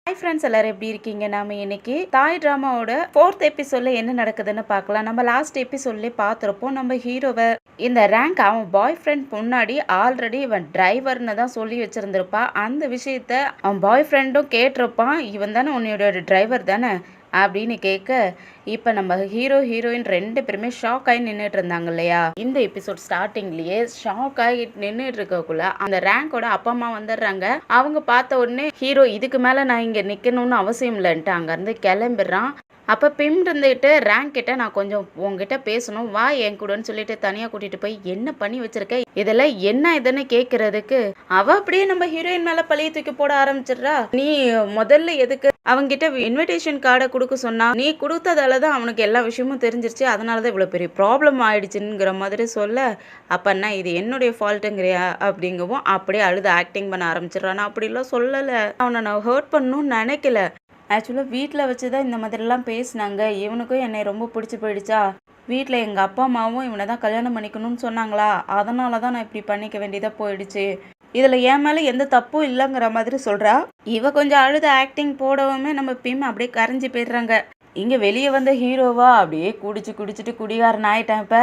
Hi friends, எல்லாரும் எப்படி இருக்கீங்க? நாம இன்னைக்கு தாய் ட்ராமாவோட 4th எபிசோட்ல என்ன நடக்குதுன்னு பார்க்கலாம். நம்ம லாஸ்ட் எபிசோட்லேயே பார்த்துருப்போம். நம்ம ஹீரோவை இந்த ரேங்க் அவன் பாய் ஃப்ரெண்ட் முன்னாடி ஆல்ரெடி இவன் டிரைவர்னு தான் சொல்லி வச்சிருந்திருப்பா. அந்த விஷயத்த அவன் பாய் ஃப்ரெண்டும் கேட்டிருப்பான். இவன் தானே உன்னையோட டிரைவர் தானே அப்படின்னு கேட்க, இப்போ நம்ம ஹீரோ ஹீரோயின் 2 பேருமே ஷாக் ஆகி நின்றுட்டு இருந்தாங்க இல்லையா? இந்த எபிசோட் ஸ்டார்டிங்லயே ஷாக் ஆகி நின்றுட்டு இருக்கக்குள்ள அந்த ரேங்கோட அப்பா அம்மா வந்துடுறாங்க. அவங்க பார்த்த உடனே ஹீரோ இதுக்கு மேலே நான் இங்கே நிற்கணும்னு அவசியம் இல்லைன்ட்டு அங்கேருந்து கிளம்பிடுறான். அப்போ பிம் இருந்துட்டு ரேங்க் கிட்ட நான் கொஞ்சம் உங்ககிட்ட பேசணும், வா என் கூடன்னு சொல்லிட்டு தனியாக கூட்டிட்டு போய் என்ன பண்ணி வச்சிருக்க, இதெல்லாம் என்ன இதுன்னு கேட்கறதுக்கு அவ அப்படியே நம்ம ஹீரோயின் மேலே பழைய தூக்கி போட ஆரம்பிச்சிடுறா. நீ முதல்ல எதுக்கு அவங்கிட்ட இன்விடேஷன் கார்டை கொடுக்க சொன்னா, நீ கொடுத்ததால தான் அவனுக்கு எல்லா விஷயமும் தெரிஞ்சிருச்சு, அதனால தான் இவ்வளோ பெரிய ப்ராப்ளம் ஆயிடுச்சுங்கிற மாதிரி சொல்ல, அப்பன்னா இது என்னுடைய ஃபால்ட்டுங்கிறியா அப்படிங்கவும் அப்படியே அழுது ஆக்டிங் பண்ண ஆரம்பிச்சிடுறான். நான் அப்படிலாம் சொல்லலை, அவனை நான் ஹர்ட் பண்ணணும்னு நினைக்கல. ஆக்சுவலாக வீட்டில் வச்சு தான் இந்த மாதிரிலாம் பேசினாங்க. இவனுக்கும் என்னை ரொம்ப பிடிச்சி போயிடுச்சா, வீட்டில் எங்கள் அப்பா அம்மாவும் இவனை தான் கல்யாணம் பண்ணிக்கணும்னு சொன்னாங்களா, அதனால தான் நான் இப்படி பண்ணிக்க வேண்டியதாக போயிடுச்சு. இதில் என் மேலே எந்த தப்பும் இல்லைங்கிற மாதிரி சொல்கிறா. இவ கொஞ்சம் அழுத ஆக்டிங் போடவுமே நம்ம பிம் அப்படியே கரைஞ்சி போயிடுறாங்க. இங்கே வெளியே வந்த ஹீரோவா அப்படியே குடிச்சிட்டு குடிகாரன் ஆயிட்டேன். இப்போ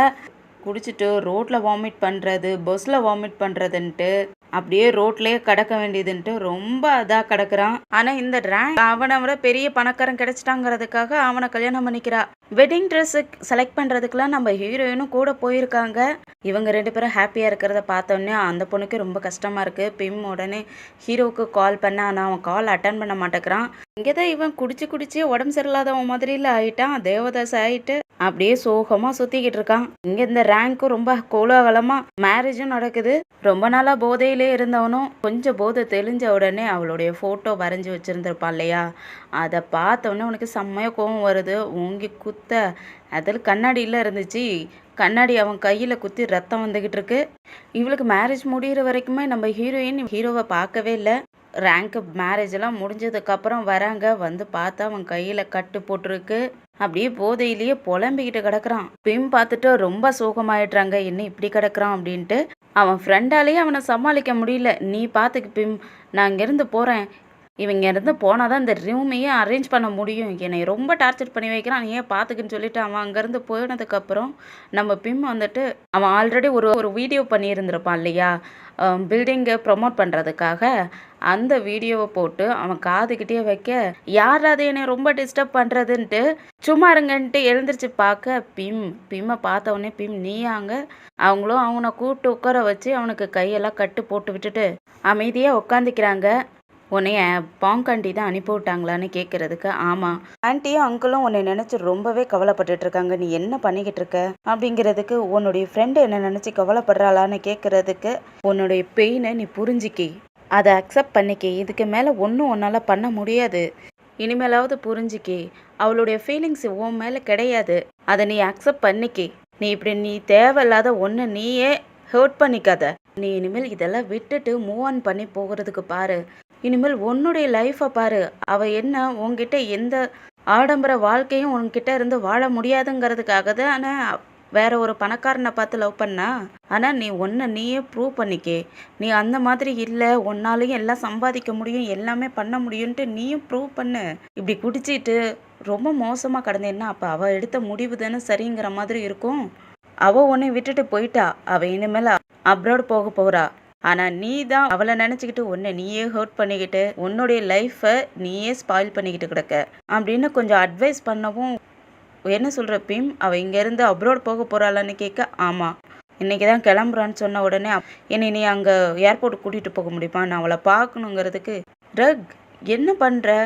குடிச்சிட்டு ரோட்டில் வாமிட் பண்ணுறது, பஸ்ஸில் வாமிட் பண்ணுறதுன்ட்டு அப்படியே ரோட்லேயே கிடக்க வேண்டியதுன்ட்டு ரொம்ப இதாக கிடக்குறான். ஆனால் இந்த ரேங்க் அவனை விட பெரிய பணக்காரன் கிடைச்சிட்டாங்கிறதுக்காக அவனை கல்யாணம் பண்ணிக்கிறா. வெட்டிங் ட்ரெஸ்ஸு செலக்ட் பண்ணுறதுக்குலாம் நம்ம ஹீரோயினும் கூட போயிருக்காங்க. இவங்க 2 பேரும் ஹாப்பியாக இருக்கிறத பார்த்தோன்னே அந்த பொண்ணுக்கு ரொம்ப கஷ்டமாக இருக்குது. பிம் உடனே ஹீரோவுக்கு கால் பண்ண, ஆனால் அவன் கால் அட்டன் பண்ண மாட்டேங்கிறான். இங்கே தான் இவன் குடிச்சு உடம்பு சரியில்லாதவன் மாதிரில ஆயிட்டான், தேவதாஸ் ஆயிட்டு அப்படியே சோகமாக சுற்றிக்கிட்டு இருக்கான். இங்கே இந்த ரேங்க்கும் ரொம்ப கோலாகலமாக மேரேஜும் நடக்குது. ரொம்ப நாளாக போதையிலே இருந்தவனும் கொஞ்சம் போதை தெளிஞ்ச உடனே அவளுடைய ஃபோட்டோ வரைஞ்சி வச்சுருந்துருப்பான் இல்லையா, அதை பார்த்தோன்னே உனக்கு செம்மையாக கோவம் வருது. ஓங்கி குத்த, அதில் கண்ணாடியில் இருந்துச்சு, கண்ணாடி அவன் கையில் குத்தி ரத்தம் வந்துக்கிட்டு இருக்கு. இவளுக்கு மேரேஜ் முடிகிற வரைக்குமே நம்ம ஹீரோயின் ஹீரோவை பார்க்கவே இல்லை. ரேங்க்கு மேரேஜ் எல்லாம் முடிஞ்சதுக்கப்புறம் வராங்க, வந்து பார்த்தா அவன் கையில் கட்டு போட்டிருக்கு. அப்படியே போதையிலேயே புலம்பிக்கிட்டு கிடக்குறான். பிம் பார்த்துட்டு ரொம்ப சோகமாயிடுறாங்க, என்ன இப்படி கிடக்குறான் அப்படின்ட்டு. அவன் ஃப்ரெண்டாலேயே அவனை சமாளிக்க முடியல. நீ பார்த்துக்கு பிம், நான் இங்கேருந்து போகிறேன், இவங்க இருந்து போனால் தான் இந்த ரூமையே அரேஞ்ச் பண்ண முடியும், என்னை ரொம்ப டார்ச்சர் பண்ணி வைக்கிறான், நீ ஏன் பார்த்துக்குன்னு சொல்லிட்டு அவன் அங்கேருந்து போனதுக்கப்புறம் நம்ம பிம் வந்துட்டு அவன் ஆல்ரெடி ஒரு வீடியோ பண்ணியிருந்திருப்பான் இல்லையா, பில்டிங்கை ப்ரொமோட் பண்ணுறதுக்காக. அந்த வீடியோவை போட்டு அவன் காதுகிட்டே வைக்க, யாராவது என்னை ரொம்ப டிஸ்டர்ப் பண்ணுறதுன்ட்டு சும்மா இருங்கன்ட்டு எழுந்திரிச்சு பார்க்க, பிம்மை பார்த்த உடனே பிம் நீயாங்க, அவங்களும் அவனை கூப்பிட்டு உட்கார வச்சு அவனுக்கு கையெல்லாம் கட்டு போட்டு விட்டுட்டு அமைதியாக உட்காந்துக்கிறாங்க. உன்னைய பாங்காண்டி தான் அனுப்பி விட்டாங்களான்னு கேட்குறதுக்கு, ஆமாம் ஆன்ட்டியும் அங்கிளும் உன்னை நினச்சி ரொம்பவே கவலைப்பட்டுட்டு இருக்காங்க, நீ என்ன பண்ணிக்கிட்டு இருக்க அப்படிங்கிறதுக்கு, உன்னுடைய ஃப்ரெண்டு என்ன நினச்சி கவலைப்படுறாளான்னு கேட்குறதுக்கு, உன்னுடைய பெயினை நீ புரிஞ்சிக்கி அதை அக்செப்ட் பண்ணிக்கி, இதுக்கு மேலே ஒன்றும் உன்னால் பண்ண முடியாது, இனிமேலாவது புரிஞ்சிக்கி, அவளுடைய ஃபீலிங்ஸ் உன் மேலே கிடையாது, அதை நீ அக்செப்ட் பண்ணிக்கி, நீ தேவையில்லாத ஒன்று நீயே ஹர்ட் பண்ணிக்காத, நீ இனிமேல் இதெல்லாம் விட்டுட்டு மூவ் ஆன் பண்ணி போகிறதுக்கு பாரு, இனிமேல் உன்னுடைய லைஃப்பை பாரு, அவள் என்ன உன்கிட்ட எந்த ஆடம்பர வாழ்க்கையும் உன்கிட்ட இருந்து வாழ முடியாதுங்கிறதுக்காக தான் வேற ஒரு பணக்காரனை பார்த்து லவ் பண்ணா, ஆனால் நீ நீயே ப்ரூவ் பண்ணிக்கே, நீ அந்த மாதிரி இல்லை, உன்னாலையும் எல்லாம் சம்பாதிக்க முடியும், எல்லாமே பண்ண முடியும்ன்ட்டு நீயும் ப்ரூவ் பண்ணு. இப்படி குடிச்சிட்டு ரொம்ப மோசமாக கிடந்தேன்னா அப்போ அவள் எடுத்த முடிவு தானே சரிங்கிற மாதிரி இருக்கும். அவள் உன்னை விட்டுட்டு போயிட்டா, அவள் இனிமேல் அப்ராட் போக போகிறா, ஆனால் நீ தான் அவளை நினச்சிக்கிட்டு உன்னை நீயே ஹர்ட் பண்ணிக்கிட்டு உன்னுடைய லைஃப்பை நீயே ஸ்பாயில் பண்ணிக்கிட்டு கிடக்க அப்படின்னு கொஞ்சம் அட்வைஸ் பண்ணவும், என்ன சொல்கிற பிம், அவள் இங்கேருந்து அப்ராட் போக போகிறாளான்னு கேட்க, ஆமாம் இன்றைக்கி தான் கிளம்புறான்னு சொன்ன உடனே, என்னை நீ அங்கே ஏர்போர்ட்டுக்கு கூட்டிகிட்டு போக முடியுமா, நான் அவளை பார்க்கணுங்கிறதுக்கு, ரக் என்ன பண்ணுற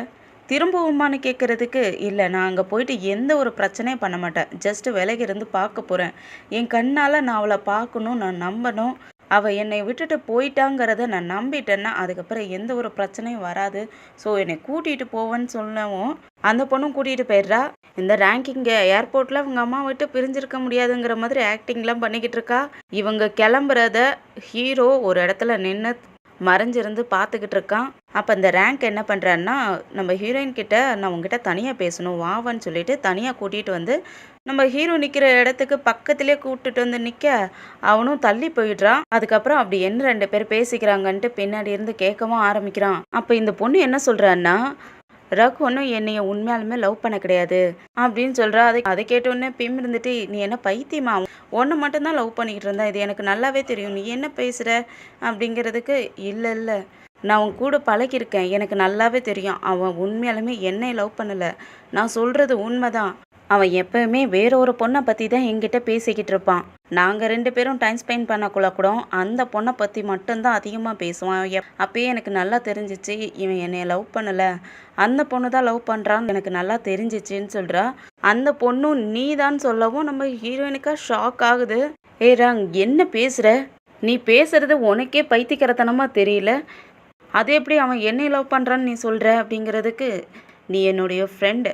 திரும்பவுமான்னு கேட்குறதுக்கு, இல்லை நான் அங்கே போயிட்டு எந்த ஒரு பிரச்சனையும் பண்ண மாட்டேன், ஜஸ்ட்டு விலகி இருந்து பார்க்க போகிறேன், என் கண்ணால் நான் அவளை பார்க்கணும், நான் நம்பணும், அவள் என்னை விட்டுட்டு போயிட்டாங்கிறத நான் நம்பிட்டேன்னா அதுக்கப்புறம் எந்த ஒரு பிரச்சனையும் வராது, ஸோ என்னை கூட்டிகிட்டு போவேன்னு சொல்லவும் அந்த பொண்ணும் கூட்டிகிட்டு போயிடுறா. இந்த ரேங்கிங்க ஏர்போர்ட்டில் அவங்க அம்மா விட்டு பிரிஞ்சிருக்க முடியாதுங்கிற மாதிரி ஆக்டிங்லாம் பண்ணிக்கிட்டு இருக்கா. இவங்க கிளம்புறத ஹீரோ ஒரு இடத்துல நின்று மறைஞ்சிருந்து பார்த்துக்கிட்டு இருக்கான். அப்போ இந்த ரேங்க் என்ன பண்ணுறான்னா, நம்ம ஹீரோயின் கிட்ட நான் உங்ககிட்ட தனியாக பேசணும் வாவான்னு சொல்லிட்டு தனியாக கூட்டிகிட்டு வந்து நம்ம ஹீரோ நிற்கிற இடத்துக்கு பக்கத்திலே கூப்பிட்டுட்டு வந்து நிற்க, அவனும் தள்ளி போயிடுறான். அதுக்கப்புறம் அப்படி என்ன 2 பேர் பேசிக்கிறாங்கன்ட்டு பின்னாடி இருந்து கேட்கவும் ஆரம்பிக்கிறான். அப்போ இந்த பொண்ணு என்ன சொல்கிறான்னா, ரகு ஒன்றும் என்னைய உண்மையாலுமே லவ் பண்ண கிடையாது அப்படின்னு சொல்கிறா. அதை கேட்டோடனே பிம் இருந்துட்டு, நீ என்ன பைத்தியமா, ஒன்று மட்டும்தான் லவ் பண்ணிக்கிட்டு இருந்தா, இது எனக்கு நல்லாவே தெரியும், நீ என்ன பேசுகிற அப்படிங்கிறதுக்கு, இல்லை இல்லை நான் அவன் கூட பழகியிருக்கேன், எனக்கு நல்லாவே தெரியும், அவன் உண்மையாலுமே என்னை லவ் பண்ணலை, நான் சொல்கிறது உண்மைதான், அவன் எப்பவுமே வேற ஒரு பொண்ணை பற்றி தான் என்கிட்ட பேசிக்கிட்டு இருப்பான், நாங்கள் 2 பேரும் டைம் ஸ்பெண்ட் பண்ணக்குள்ள கூட அந்த பொண்ணை பற்றி மட்டும்தான் அதிகமாக பேசுவான். அப்பயே எனக்கு நல்லா தெரிஞ்சிச்சு இவன் என்னை லவ் பண்ணலை, அந்த பொண்ணு தான் லவ் பண்ணுறான்னு எனக்கு நல்லா தெரிஞ்சிச்சின்னு சொல்கிறா. அந்த பொண்ணும் நீ தான் சொல்லவும் நம்ம ஹீரோயினுக்கா ஷாக் ஆகுது. ராங் என்ன பேசுகிற, நீ பேசுறது உனக்கே பைத்தியக்காரத்தனமாக தெரியல, அது எப்படி அவன் என்னை லவ் பண்ணுறான்னு நீ சொல்கிற அப்படிங்கிறதுக்கு, நீ என்னுடைய ஃப்ரெண்டு,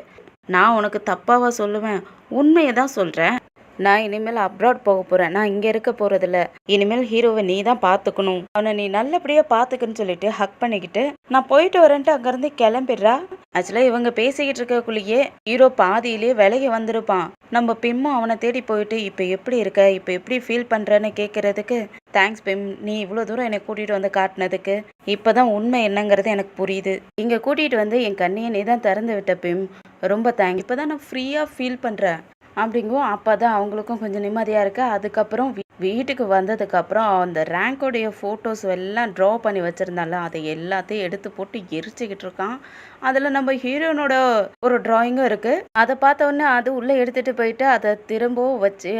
நான் உனக்கு தப்பாவா சொல்லுவேன், உண்மையை தான் சொல்கிறேன், நான் இனிமேல் அப்ராட் போக போகிறேன், நான் இங்கே இருக்க போகிறதில்ல, இனிமேல் ஹீரோவை நீ தான் பார்த்துக்கணும், அவனை நீ நல்லபடியாக பார்த்துக்குன்னு சொல்லிட்டு ஹக் பண்ணிக்கிட்டு நான் போயிட்டு வரேன்ட்டு அங்கேருந்து கிளம்பிடுறா. ஆக்சுவலாக இவங்க பேசிக்கிட்டு இருக்கக்குள்ளேயே ஹீரோ பாதியிலே விலகி வந்திருப்பான். நம்ம பிம்மும் அவனை தேடி போயிட்டு இப்போ எப்படி இருக்க, இப்போ எப்படி ஃபீல் பண்ணுறன்னு கேட்குறதுக்கு, தேங்க்ஸ் பிம், நீ இவ்வளோ தூரம் என்னை கூட்டிகிட்டு வந்து காட்டினதுக்கு, இப்போ தான் உண்மை என்னங்கிறது எனக்கு புரியுது, இங்கே கூட்டிகிட்டு வந்து என் கண்ணியை நீ தான் திறந்து விட்ட பிம், ரொம்ப தேங்க்ஸ், இப்போ தான் நான் ஃப்ரீயாக ஃபீல் பண்ணுறேன் அப்படிங்கும். அப்போ தான் அவங்களுக்கும் கொஞ்சம் நிம்மதியாக இருக்குது. அதுக்கப்புறம் வீட்டுக்கு வந்ததுக்கப்புறம் அந்த ரேங்கோடைய ஃபோட்டோஸ் எல்லாம் ட்ரா பண்ணி வச்சுருந்தால அதை எல்லாத்தையும் எடுத்து போட்டு எரிச்சிக்கிட்டு இருக்கான். அதில் நம்ம ஹீரோனோட ஒரு ட்ராயிங்கும் இருக்குது. அதை பார்த்த உடனே அது உள்ளே எடுத்துகிட்டு போயிட்டு அதை திரும்பவும் வச்சு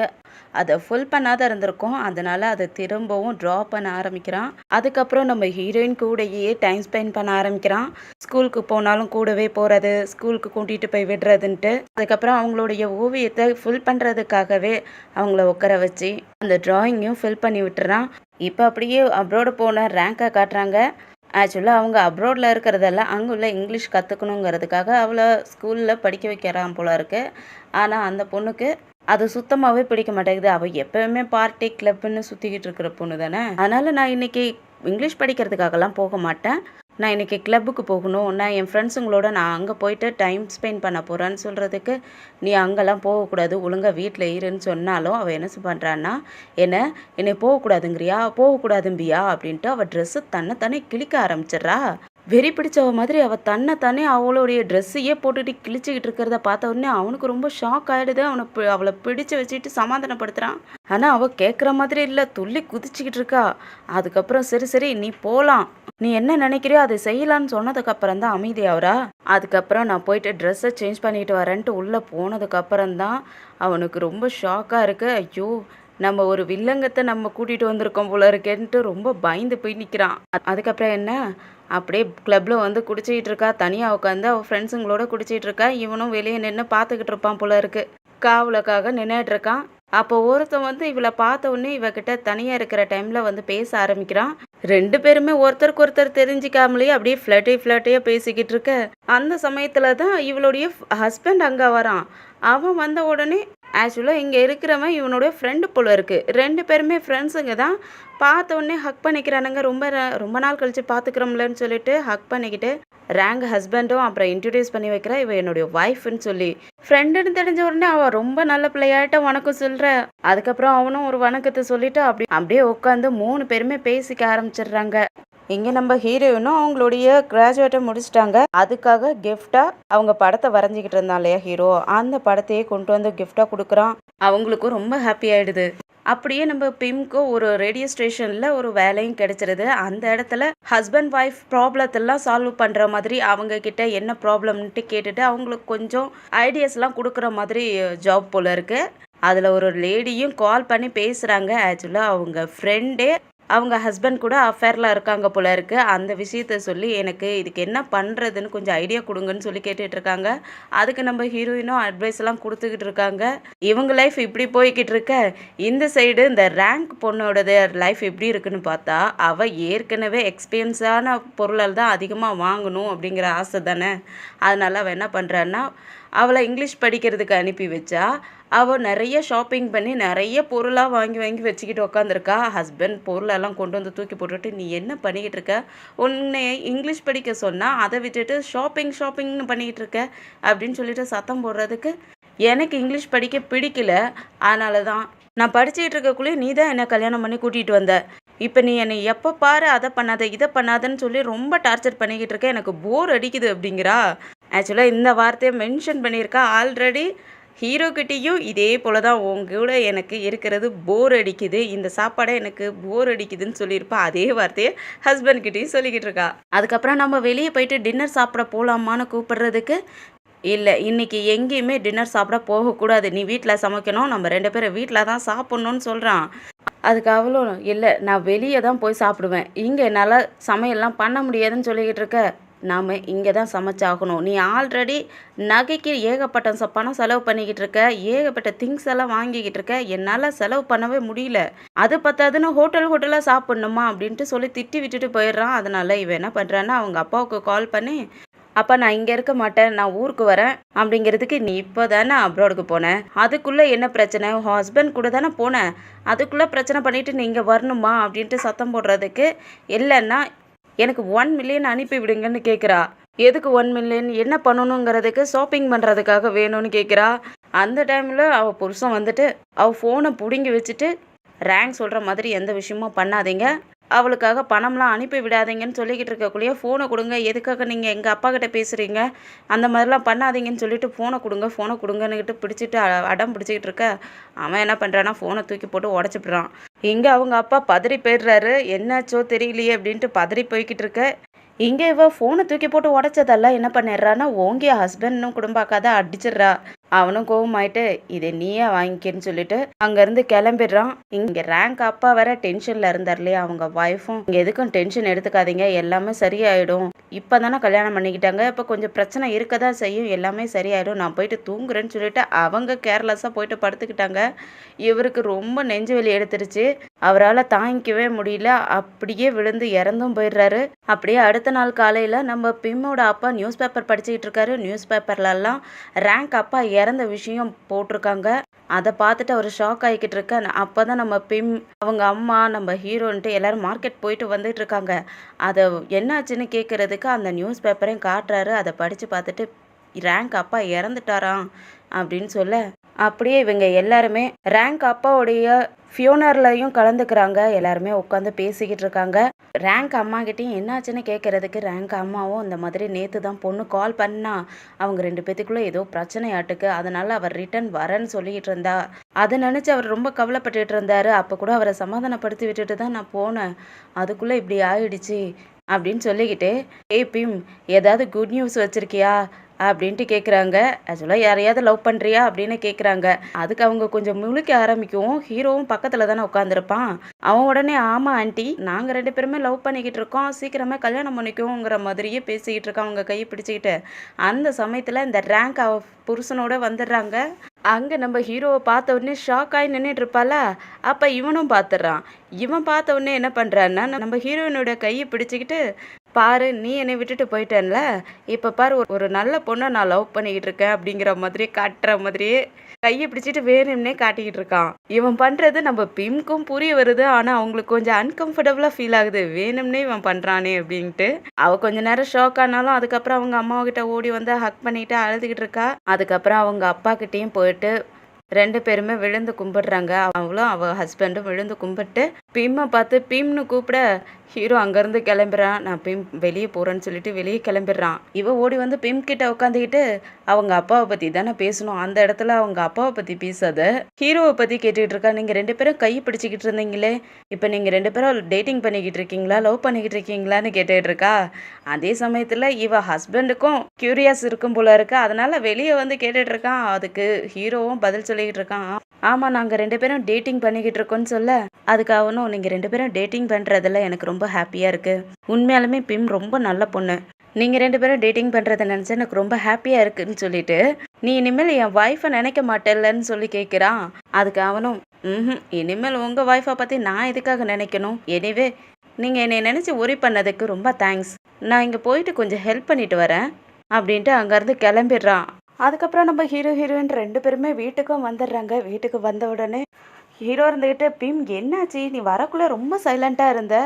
அதை ஃபுல் பண்ணாத இருந்திருக்கும், அதனால அதை திரும்பவும் ட்ரா பண்ண ஆரம்பிக்கிறான். அதுக்கப்புறம் நம்ம ஹீரோயின் கூடயே டைம் ஸ்பெண்ட் பண்ண ஆரம்பிக்கிறான். ஸ்கூலுக்கு போனாலும் கூடவே போகிறது, ஸ்கூலுக்கு கூட்டிகிட்டு போய் விடுறதுன்ட்டு. அதுக்கப்புறம் அவங்களுடைய ஓவியத்தை ஃபில் பண்ணுறதுக்காகவே அவங்கள உட்கார வச்சு அந்த ட்ராயிங்கையும் ஃபில் பண்ணி விட்டுறான். இப்போ அப்படியே அப்ராடு போன ரேங்கை காட்டுறாங்க. ஆக்சுவலாக அவங்க அப்ராடில் இருக்கிறதெல்லாம் அங்கே உள்ள இங்கிலீஷ் கற்றுக்கணுங்கிறதுக்காக அவளை ஸ்கூலில் படிக்க வைக்கிறான் போல இருக்கு. ஆனால் அந்த பொண்ணுக்கு அது சுத்தமாகவே பிடிக்க மாட்டேங்குது. அவள் எப்போவுமே பார்ட்டி கிளப்புன்னு சுற்றிக்கிட்டு இருக்கிற பொண்ணு தானே. அதனால் நான் இன்றைக்கி இங்கிலீஷ் படிக்கிறதுக்காகலாம் போக மாட்டேன், நான் இன்றைக்கி கிளப்புக்கு போகணும், நான் என் ஃப்ரெண்ட்ஸுங்களோட நான் அங்கே போயிட்டு டைம் ஸ்பெண்ட் பண்ண போகிறேன்னு சொல்கிறதுக்கு, நீ அங்கெல்லாம் போகக்கூடாது, ஒழுங்காக வீட்டில் இருன்னு சொன்னாலும் அவள் என்ன பண்ணுறான்னா, என்னை போகக்கூடாதுங்கிறியா, போகக்கூடாதும்பியா அப்படின்ட்டு அவள் ட்ரெஸ்ஸு தன்னைத்தானே கிழிக்க ஆரம்பிச்சிட்றா. வெறி பிடிச்சவ மாதிரி அவள் தன்னைத்தானே அவளுடைய ட்ரெஸ்ஸையே போட்டுட்டு கிழிச்சிக்கிட்டு இருக்கிறத பார்த்த உடனே அவனுக்கு ரொம்ப ஷாக் ஆகிடுது. அவளை பிடிச்சி வச்சுட்டு சமாதானப்படுத்துகிறான். ஆனால் அவள் கேட்குற மாதிரி இல்லை, துள்ளி குதிச்சிக்கிட்டு இருக்கா. அதுக்கப்புறம் சரி நீ போகலாம், நீ என்ன நினைக்கிறியோ அதை செய்யலான்னு சொன்னதுக்கப்புறம் தான் அமைதியாகிறா. அதுக்கப்புறம் நான் போயிட்டு ட்ரெஸ்ஸை சேஞ்ச் பண்ணிட்டு வரேன்ட்டு உள்ளே போனதுக்கப்புறம் தான் அவனுக்கு ரொம்ப ஷாக்காக இருக்குது. ஐயோ, நம்ம ஒரு வில்லங்கத்தை நம்ம கூட்டிகிட்டு வந்திருக்கோம் போல இருக்கேன்ட்டு ரொம்ப பயந்து போய் நிற்கிறான். அதுக்கப்புறம் என்ன, அப்படியே கிளப்பில் வந்து குடிச்சிக்கிட்டு இருக்கா, தனியாக உட்காந்து அவள் ஃப்ரெண்ட்ஸுங்களோட குடிச்சிக்கிட்டு இருக்கா. இவனும் வெளியே நின்று பார்த்துக்கிட்டு இருப்பான் போல இருக்கு, காவலுக்காக நின்றுட்டு இருக்கான். அப்போ ஒருத்தன் வந்து இவளை பார்த்த உடனே இவகிட்ட தனியாக இருக்கிற டைமில் வந்து பேச ஆரம்பிக்கிறான். 2 பேருமே ஒருத்தருக்கு ஒருத்தர் தெரிஞ்சிக்காமலேயே அப்படியே ஃப்ளட்டையாக பேசிக்கிட்டு இருக்க. அந்த சமயத்தில் தான் இவளுடைய ஹஸ்பண்ட் அங்கே வரான். அவன் வந்த உடனே ஆக்சுவலாக இங்கே இருக்கிறவன் இவனுடைய ஃப்ரெண்டு போல இருக்குது. 2 பேருமே ஃப்ரெண்ட்ஸுங்க தான். பார்த்த உடனே ஹக் பண்ணிக்கிறானுங்க. ரொம்ப நாள் கழித்து பார்த்துக்கிறோம்லன்னு சொல்லிட்டு ஹக் பண்ணிக்கிட்டு ரேங்க் ஹஸ்பண்டும் அப்புறம் இன்ட்ரடியூஸ் பண்ணி வைக்கிறா. இவன் என்னுடைய ஒய்ஃப்னு சொல்லி. ஃப்ரெண்டுன்னு தெரிஞ்ச உடனே அவள் ரொம்ப நல்ல பிள்ளையாட்ட வணக்கம் சொல்கிற. அதுக்கப்புறம் அவனும் ஒரு வணக்கத்தை சொல்லிட்டு அப்படியே உட்காந்து 3 பேருமே பேசிக்க ஆரம்பிச்சிடுறாங்க. இங்கே நம்ம ஹீரோயினும் அவங்களுடைய கிராஜுவேட்டை முடிச்சிட்டாங்க. அதுக்காக கிஃப்டாக அவங்க படத்தை வரைஞ்சிக்கிட்டு இருந்தான் இல்லையா ஹீரோ, அந்த படத்தையே கொண்டு வந்து கிஃப்டாக கொடுக்குறான். அவங்களுக்கும் ரொம்ப ஹாப்பி ஆகிடுது. அப்படியே நம்ம பிம்க்கு ஒரு ரேடியோ ஸ்டேஷனில் ஒரு வேலையும் கிடைச்சிருது. அந்த இடத்துல ஹஸ்பண்ட் ஒய்ஃப் ப்ராப்ளத்தெல்லாம் சால்வ் பண்ணுற மாதிரி அவங்க கிட்ட என்ன ப்ராப்ளம்ன்ட்டு கேட்டுட்டு அவங்களுக்கு கொஞ்சம் ஐடியாஸ்லாம் கொடுக்குற மாதிரி ஜாப் போல் இருக்குது. அதில் ஒரு லேடியும் கால் பண்ணி பேசுகிறாங்க. ஆக்சுவலாக அவங்க ஃப்ரெண்டே அவங்க ஹஸ்பண்ட் கூட அஃபேரில் இருக்காங்க போல இருக்குது. அந்த விஷயத்த சொல்லி எனக்கு இதுக்கு என்ன பண்ணுறதுன்னு கொஞ்சம் ஐடியா கொடுங்கன்னு சொல்லி கேட்டுட்ருக்காங்க. அதுக்கு நம்ம ஹீரோயினும் அட்வைஸ்லாம் கொடுத்துக்கிட்டு இருக்காங்க. இவங்க லைஃப் இப்படி போய்கிட்டு இருக்க, இந்த சைடு இந்த ரேங்க் பொண்ணோட லைஃப் எப்படி இருக்குன்னு பார்த்தா, அவள் ஏற்கனவே எக்ஸ்பென்ஸான பொருளால் தான் அதிகமாக வாங்கணும் அப்படிங்கிற ஆசை தானே. அதனால் அவள் என்ன பண்ணுறான்னா, அவளை இங்கிலீஷ் படிக்கிறதுக்கு அனுப்பி வச்சா அவள் நிறைய ஷாப்பிங் பண்ணி நிறைய பொருளாக வாங்கி வச்சுக்கிட்டு உக்காந்துருக்கா. ஹஸ்பண்ட் பொருளெல்லாம் கொண்டு வந்து தூக்கி போட்டுட்டு, நீ என்ன பண்ணிக்கிட்டு இருக்க, உன்னை இங்கிலீஷ் படிக்க சொன்னால் அதை விட்டுட்டு ஷாப்பிங்னு பண்ணிக்கிட்டு இருக்க அப்படின்னு சொல்லிட்டு சத்தம் போடுறதுக்கு, எனக்கு இங்கிலீஷ் படிக்க பிடிக்கல, அதனால தான் நான் படிச்சுக்கிட்டு இருக்கக்குள்ளேயே நீ தான் என்னை கல்யாணம் பண்ணி கூட்டிகிட்டு வந்த, இப்போ நீ என்னை எப்போ பாரு அதை பண்ணாத இதை பண்ணாதன்னு சொல்லி ரொம்ப டார்ச்சர் பண்ணிக்கிட்டு இருக்க, எனக்கு போர் அடிக்குது அப்படிங்கிறா. ஆக்சுவலாக இந்த வார்த்தையை மென்ஷன் பண்ணியிருக்கா ஆல்ரெடி. ஹீரோக்கிட்டேயும் இதே போல தான் உங்க கூட எனக்கு இருக்கிறது போர் அடிக்குது, இந்த சாப்பாடை எனக்கு போர் அடிக்குதுன்னு சொல்லியிருப்பா. அதே வார்த்தையை ஹஸ்பண்ட்கிட்டேயும் சொல்லிக்கிட்டு இருக்கா. அதுக்கப்புறம் நம்ம வெளியே போயிட்டு டின்னர் சாப்பிட போகலாமான்னு கூப்பிடுறதுக்கு, இல்லை இன்னைக்கு எங்கேயுமே டின்னர் சாப்பிட போகக்கூடாது, நீ வீட்டில் சமைக்கணும், நம்ம 2 பேரும் வீட்டில் தான் சாப்பிட்ணுன்னு சொல்கிறான். அதுக்கு அவளும், இல்லை நான் வெளியே தான் போய் சாப்பிடுவேன், இங்கே என்னால் சமையல்லாம் பண்ண முடியாதுன்னு சொல்லிக்கிட்டு இருக்க, நாம் இங்கே தான் சமைச்சாகணும், நீ ஆல்ரெடி நகைக்கு ஏகப்பட்ட பணம் செலவு பண்ணிக்கிட்டு இருக்க, ஏகப்பட்ட திங்ஸ் எல்லாம் வாங்கிக்கிட்டு இருக்க, என்னால் செலவு பண்ணவே முடியல, அது பத்தாதுன்னு ஹோட்டலாக சாப்பிட்ணுமா அப்படின்ட்டு சொல்லி திட்டி விட்டுட்டு போயிடுறான். அதனால இவன் என்ன பண்ணுறான்னா அவங்க அப்பாவுக்கு கால் பண்ணி, அப்பா நான் இங்கே இருக்க மாட்டேன், நான் ஊருக்கு வரேன் அப்படிங்கிறதுக்கு, நீ இப்போ தானே அப்ராடுக்கு போனேன், அதுக்குள்ளே என்ன பிரச்சனை, ஹஸ்பண்ட் கூட தானே போனேன், அதுக்குள்ளே பிரச்சனை பண்ணிவிட்டு நீ இங்கே வரணுமா அப்படின்ட்டு சத்தம் போடுறதுக்கு, இல்லைன்னா எனக்கு 1 மில்லியன் அனுப்பி விடுங்கன்னு கேட்குறா. எதுக்கு 1 மில்லியன், என்ன பண்ணணுங்கிறதுக்கு, ஷாப்பிங் பண்ணுறதுக்காக வேணும்னு கேட்குறா. அந்த டைமில் அவள் புருஷன் வந்துட்டு அவள் ஃபோனை பிடுங்கி வச்சுட்டு, ரேங்க் சொல்கிற மாதிரி எந்த விஷயமும் பண்ணாதீங்க, அவளுக்காக பணம்லாம் அனுப்பி விடாதீங்கன்னு சொல்லிக்கிட்டு இருக்கக்குள்ளேயே, ஃபோனை கொடுங்க, எதுக்காக நீங்கள் எங்கள் அப்பா கிட்ட பேசுகிறீங்க, அந்த மாதிரிலாம் பண்ணாதீங்கன்னு சொல்லிட்டு ஃபோனை கொடுங்கன்னுக்கிட்டு பிடிச்சிட்டு அடம் பிடிச்சிக்கிட்டு இருக்க, அவன் என்ன பண்ணுறான்னா ஃபோனை தூக்கி போட்டு உடச்சிப்பிட்றான். இங்கே அவங்க அப்பா பதறி போயிடுறாரு, என்னாச்சோ தெரியலையே அப்படின்ட்டு பதறி போய்கிட்டு இருக்க, இங்கே இவ ஃபோனை தூக்கி போட்டு உடச்சதெல்லாம் என்ன பண்ணிடுறான்னா ஓங்கிய ஹஸ்பண்டும் குடும்பாக்காத அடிச்சிடுறா. அவனும் கோவமாயிட்டு இதை நீயே வாங்கிக்கன்னு சொல்லிட்டு அங்கேருந்து கிளம்பிடுறான். இங்கே ரேங்க் அப்பா வேற டென்ஷனில் இருந்தார் இல்லையா, அவங்க ஒய்ஃபும், இங்கே எதுக்கும் டென்ஷன் எடுத்துக்காதீங்க, எல்லாமே சரியாயிடும், இப்போ தானே கல்யாணம் பண்ணிக்கிட்டாங்க, இப்போ கொஞ்சம் பிரச்சனை இருக்க தான் செய்யும், எல்லாமே சரியாயிடும், நான் போயிட்டு தூங்குறேன்னு சொல்லிட்டு அவங்க கேர்லெஸ்ஸாக போயிட்டு படுத்துக்கிட்டாங்க. இவருக்கு ரொம்ப நெஞ்சு வலி எடுத்துருச்சு, அவரால் தாங்கிக்கவே முடியல, அப்படியே விழுந்து இறந்தும் போயிடுறாரு. அப்படியே அடுத்த நாள் காலையில் நம்ம பிம்மோட அப்பா நியூஸ் பேப்பர் படிச்சுக்கிட்டு இருக்காரு. நியூஸ் பேப்பர்லலாம் ரேங்க் அப்பா இறந்த விஷயம் போட்டிருக்காங்க. அதை பார்த்துட்டு அவர் ஷாக் ஆகிக்கிட்டு இருக்க, அப்போ தான் நம்ம பிம், அவங்க அம்மா, நம்ம ஹீரோன்ட்டு எல்லோரும் மார்க்கெட் போயிட்டு வந்துட்டு இருக்காங்க. அதை என்னாச்சுன்னு கேட்குறதுக்கு அந்த நியூஸ் பேப்பரையும் காட்டுறாரு. அதை படித்து பார்த்துட்டு ரேங்க் அப்பா இறந்துட்டாராம் அப்படின்னு சொல்ல, அப்படியே இவங்க எல்லாருமே ரேங்க் அப்பாவுடைய ஃபியூனர்லையும் கலந்துக்கிறாங்க. எல்லாருமே உட்காந்து பேசிக்கிட்டு இருக்காங்க. ரேங்க் அம்மாக்கிட்டையும் என்னாச்சுன்னு கேட்குறதுக்கு, ரேங்க் அம்மாவும் இந்த மாதிரி நேற்று தான் பொண்ணு கால் பண்ணா, அவங்க 2 பேத்துக்குள்ளே ஏதோ பிரச்சனையாட்டுக்கு, அதனால் அவர் ரிட்டன் வரேன்னு சொல்லிக்கிட்டு இருந்தா, அதை நினச்சி அவர் ரொம்ப கவலைப்பட்டுட்டு இருந்தார், அப்போ கூட அவரை சமாதானப்படுத்தி விட்டுட்டு தான் நான் போனேன், அதுக்குள்ளே இப்படி ஆயிடுச்சு அப்படின்னு சொல்லிக்கிட்டு, ஏய் பிம் ஏதாவது குட் நியூஸ் வச்சுருக்கியா அப்படின்ட்டு கேட்குறாங்க. ஆக்சுவலாக யாரையாவது லவ் பண்ணுறியா அப்படின்னு கேட்குறாங்க. அதுக்கு அவங்க கொஞ்சம் முழிக்க ஆரம்பிக்கவும், ஹீரோவும் பக்கத்தில் தானே உட்காந்துருப்பான். அவன் உடனே ஆமாம் ஆண்டி, நாங்கள் 2 பேருமே லவ் பண்ணிக்கிட்டு இருக்கோம், சீக்கிரமே கல்யாணம் பண்ணிக்குவோங்கிற மாதிரியே பேசிக்கிட்டு இருக்கான் அவங்க கையை பிடிச்சிக்கிட்டு. அந்த சமயத்தில் இந்த ரேங்க் அவ புருஷனோட வந்துடுறாங்க. அங்கே நம்ம ஹீரோவை பார்த்த உடனே ஷாக் ஆகி நின்றுட்டு இருப்பாள, அப்போ இவனும் பார்த்துட்றான். இவன் பார்த்த உடனே என்ன பண்ணுறான்னா, நம்ம ஹீரோயினோட கையை பிடிச்சிக்கிட்டு, பாரு நீ என்னை விட்டுட்டு போயிட்டேன்ல, இப்போ பாரு ஒரு நல்ல பொண்ணை நான் லவ் பண்ணிக்கிட்டு இருக்கேன் அப்படிங்கிற மாதிரியே காட்டுற மாதிரியே கையை பிடிச்சிட்டு வேணும்னே காட்டிக்கிட்டு இருக்கான். இவன் பண்ணுறது நம்ம பிம்க்கும் புரிய வருது, ஆனால் அவங்களுக்கு கொஞ்சம் அன்கம்ஃபர்டபுளாக ஃபீல் ஆகுது, வேணும்னே இவன் பண்ணுறானே அப்படின்ட்டு. அவள் கொஞ்ச நேரம் ஷாக் ஆனாலும் அதுக்கப்புறம் அவங்க அம்மாக்கிட்ட ஓடி வந்து ஹக் பண்ணிட்டு அழுதுகிட்டு இருக்கா. அதுக்கப்புறம் அவங்க அப்பா கிட்டேயும் போயிட்டு 2 பேருமே விழுந்து கும்பிடுறாங்க. அவளும் அவள் ஹஸ்பண்டும் விழுந்து கும்பிட்டு பிம்மை பார்த்து பிம்னு கூப்பிட, ஹீரோ அங்கேருந்து கிளம்புறான். நான் பிம் வெளியே போகிறேன்னு சொல்லிட்டு வெளியே கிளம்பிடுறான். இவ ஓடி வந்து பிம் கிட்ட உட்காந்துக்கிட்டு அவங்க அப்பாவை பற்றி தானே பேசணும், அந்த இடத்துல அவங்க அப்பாவை பற்றி பேசாத ஹீரோவை பற்றி கேட்டுக்கிட்டு இருக்கா. நீங்கள் 2 பேரும் கை பிடிச்சிக்கிட்டு இருந்தீங்களே, இப்போ நீங்கள் 2 பேரும் டேட்டிங் பண்ணிக்கிட்டு இருக்கீங்களா, லவ் பண்ணிக்கிட்டு இருக்கீங்களான்னு கேட்டுக்கிட்டு இருக்கா. அதே சமயத்தில் இவ ஹஸ்பண்டுக்கும் க்யூரியாஸ் இருக்கும் போல இருக்கு, அதனால வெளியே வந்து கேட்டுட்டு இருக்கான். அதுக்கு ஹீரோவும் பதில் சொல்லிக்கிட்டு இருக்கான், ஆமாம் நாங்கள் 2 பேரும் டேட்டிங் பண்ணிக்கிட்டு இருக்கோன்னு சொல்ல, அதுக்கு அவனும் நீங்கள் 2 பேரும் டேட்டிங் பண்ணுறதில்ல எனக்கு ரொம்ப ஹாப்பியாக இருக்குது, உண்மையாலுமே பிம் ரொம்ப நல்ல பொண்ணு, நீங்கள் 2 பேரும் டேட்டிங் பண்ணுறதை நினச்சா எனக்கு ரொம்ப ஹாப்பியாக இருக்குன்னு சொல்லிட்டு, நீ இனிமேல் என் ஒய்ஃபை நினைக்க மாட்டேல்லன்னு சொல்லி கேட்குறான். அதுக்கு அவனும் இனிமேல் உங்கள் ஒய்ஃபை பற்றி நான் எதுக்காக நினைக்கணும், எனிவே நீங்கள் என்னை நினச்சி ஒரி பண்ணதுக்கு ரொம்ப தேங்க்ஸ், நான் இங்கே போயிட்டு கொஞ்சம் ஹெல்ப் பண்ணிட்டு வரேன் அப்படின்ட்டு அங்கேருந்து கிளம்பிடுறான். அதுக்கப்புறம் நம்ம ஹீரோ ஹீரோயின் 2 பேருமே வீட்டுக்கும் வந்துடுறாங்க. வீட்டுக்கு வந்த உடனே ஹீரோ இருந்துக்கிட்டு, "பிம் என்னாச்சு? நீ வரக்குள்ள ரொம்ப சைலண்ட்டா இருந்த.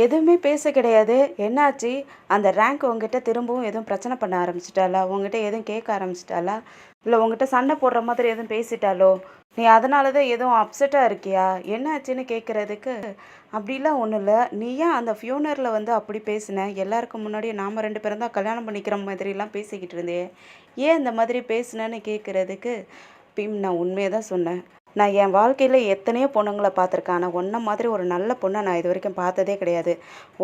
எதுவுமே பேச கிடையாது. என்னாச்சு? அந்த ரேங்க் உன்கிட்ட திரும்பவும் எதுவும் பிரச்சனை பண்ண ஆரம்பிச்சுட்டாளா? உன்கிட்ட எதுவும் கேட்க ஆரம்பிச்சுட்டாளா? இல்ல உன்கிட்ட சண்டை போடுற மாதிரி எதுவும் பேசிட்டாளோ? நீ அதனால தான் எதுவும் அப்செட்டா இருக்கியா? என்னாச்சுன்னு கேட்கறதுக்கு, அப்படிலாம் ஒண்ணும் இல்ல. நீ ஏன் அந்த ஃப்யூனரல்ல வந்து அப்படி பேசின? எல்லாருக்கும் முன்னாடியும் நாம 2 பேரும் தான் கல்யாணம் பண்ணிக்கிற மாதிரிலாம் பேசிக்கிட்டு இருந்தியே. ஏன் இந்த மாதிரி பேசினன்னு கேட்கறதுக்கு, பிம் நான் உண்மைய தான் சொன்னேன். நான் என் வாழ்க்கையில எத்தனையோ பொண்ணுங்கள பார்த்துருக்கேன். ஆனா, உன்ன மாதிரி ஒரு நல்ல பொண்ண நான் இதுவரைக்கும் பார்த்ததே கிடையாது.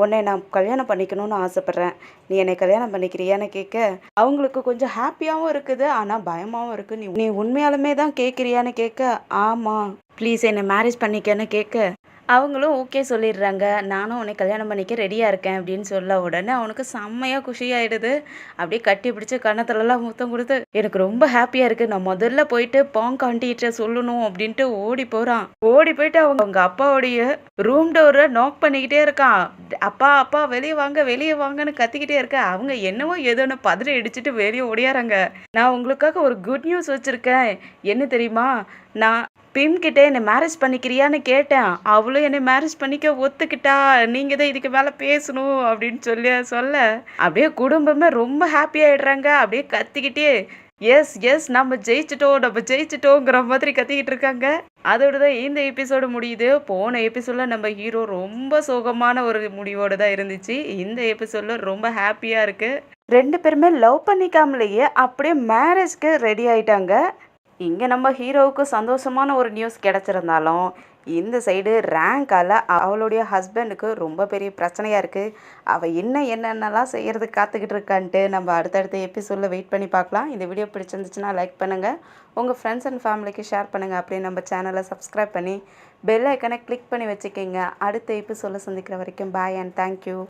உன்னைய நான் கல்யாணம் பண்ணிக்கணும்னு ஆசைப்படுறேன். நீ என்னை கல்யாணம் பண்ணிக்கிறியான்னு கேட்க, அவங்களுக்கு கொஞ்சம் ஹேப்பியாவும் இருக்குது. ஆனா, பயமாவும் இருக்கு. நீ நீ உண்மையாலுமே தான் கேட்கிறியான்னு கேட்க, ஆமா. ப்ளீஸ் என்ன மேரேஜ் பண்ணிக்கன்னு கேட்க, அவங்களும் ஓகே சொல்லிடுறாங்க. நானும் உன்னை கல்யாணம் பண்ணிக்க ரெடியா இருக்கேன் அப்படின்னு சொல்ல உடனே அவனுக்கு செம்மையா குஷியாயிடுது. அப்படியே கட்டி பிடிச்சு கன்னத்துலலாம் முத்தம் கொடுத்து, எனக்கு ரொம்ப ஹாப்பியா இருக்கு. நான் முதல்ல போயிட்டு பாங்க் ஆண்டிகிட்ட சொல்லணும் அப்படின்ட்டு ஓடி போறான். ஓடி போயிட்டு அவங்க அவங்க அப்பாவுடைய ரூம் டோரை நாக் பண்ணிக்கிட்டே இருக்கான். அப்பா அப்பா வெளியே வாங்கன்னு கத்திக்கிட்டே இருக்க. அவங்க என்னவோ ஏதோன்னு பதறி அடிச்சுட்டு வெளியே ஓடியாராங்க. நான் உங்களுக்காக ஒரு குட் நியூஸ் வச்சிருக்கேன். என்ன தெரியுமா? நான் பிம் கிட்ட என்ன மேரேஜ் பண்ணிக்கிறியான்னு கேட்டேன். அவளும் என்னை மேரேஜ் பண்ணிக்க ஒத்துக்கிட்டா. நீங்க தான் இதுக்கு மேல பேசணும் அப்படின்னு சொல்ல அப்படியே குடும்பமே ரொம்ப ஹாப்பி ஆயிடுறாங்க. அப்படியே கத்திக்கிட்டே எஸ் எஸ் நம்ம ஜெயிச்சிட்டோங்கிற மாதிரி கத்திக்கிட்டு இருக்காங்க. அதோட தான் இந்த எபிசோடு முடியுது. போன எபிசோட்ல நம்ம ஹீரோ ரொம்ப சோகமான ஒரு முடிவோட தான் இருந்துச்சு. இந்த எபிசோட்ல ரொம்ப ஹாப்பியா இருக்கு. 2 பேருமே லவ் பண்ணிக்காமலேயே அப்படியே மேரேஜ்க்கு ரெடி ஆயிட்டாங்க. இங்க நம்ம ஹீரோவுக்கு சந்தோஷமான ஒரு நியூஸ் கிடைச்சிருந்தாலும், இந்த சைடு ரேங்கால அவளுடைய ஹஸ்பண்டுக்கு ரொம்ப பெரிய பிரச்சனையா இருக்கு. அவ இன்னும் என்னென்னலாம் செய்யறதுக்கு காத்துக்கிட்டு இருக்கான்ட்டு நம்ம அடுத்தடுத்த எபிசோட்ல வெயிட் பண்ணி பார்க்கலாம். இந்த வீடியோ பிடிச்சிருந்துச்சுன்னா லைக் பண்ணுங்க. உங்க ஃப்ரெண்ட்ஸ் அண்ட் ஃபேமிலிக்கு ஷேர் பண்ணுங்க. அப்படியே நம்ம சேனலை சப்ஸ்கிரைப் பண்ணி பெல் ஐக்கனை கிளிக் பண்ணி வச்சுக்கோங்க. அடுத்த எபிசோட்ல சந்திக்கிற வரைக்கும் பாய் அண்ட் தேங்க்யூ.